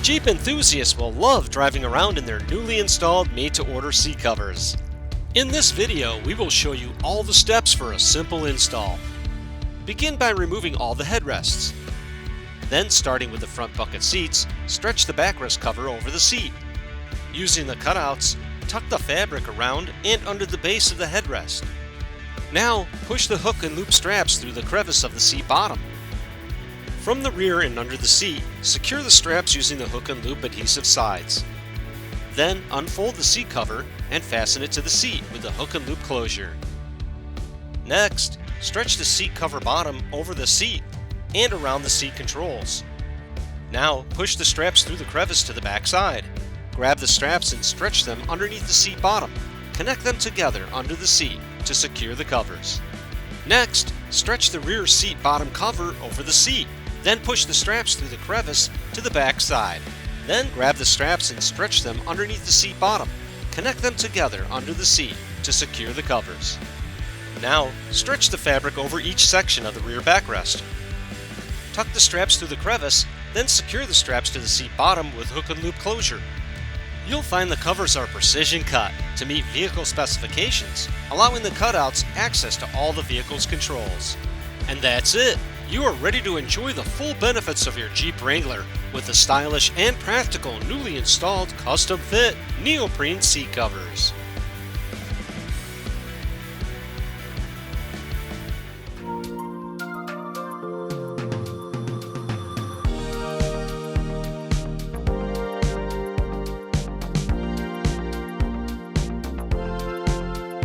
Jeep enthusiasts will love driving around in their newly installed made-to-order seat covers. In this video, we will show you all the steps for a simple install. Begin by removing all the headrests. Then, starting with the front bucket seats, stretch the backrest cover over the seat. Using the cutouts, tuck the fabric around and under the base of the headrest. Now, push the hook and loop straps through the crevice of the seat bottom. From the rear and under the seat, secure the straps using the hook and loop adhesive sides. Then, unfold the seat cover and fasten it to the seat with the hook and loop closure. Next, stretch the seat cover bottom over the seat and around the seat controls. Now, push the straps through the crevice to the back side. Grab the straps and stretch them underneath the seat bottom. Connect them together under the seat to secure the covers. Next, stretch the rear seat bottom cover over the seat. Then push the straps through the crevice to the back side. Then grab the straps and stretch them underneath the seat bottom. Connect them together under the seat to secure the covers. Now, stretch the fabric over each section of the rear backrest. Tuck the straps through the crevice, then secure the straps to the seat bottom with hook and loop closure. You'll find the covers are precision cut to meet vehicle specifications, allowing the cutouts access to all the vehicle's controls. And that's it! You are ready to enjoy the full benefits of your Jeep Wrangler with the stylish and practical newly installed custom fit neoprene seat covers.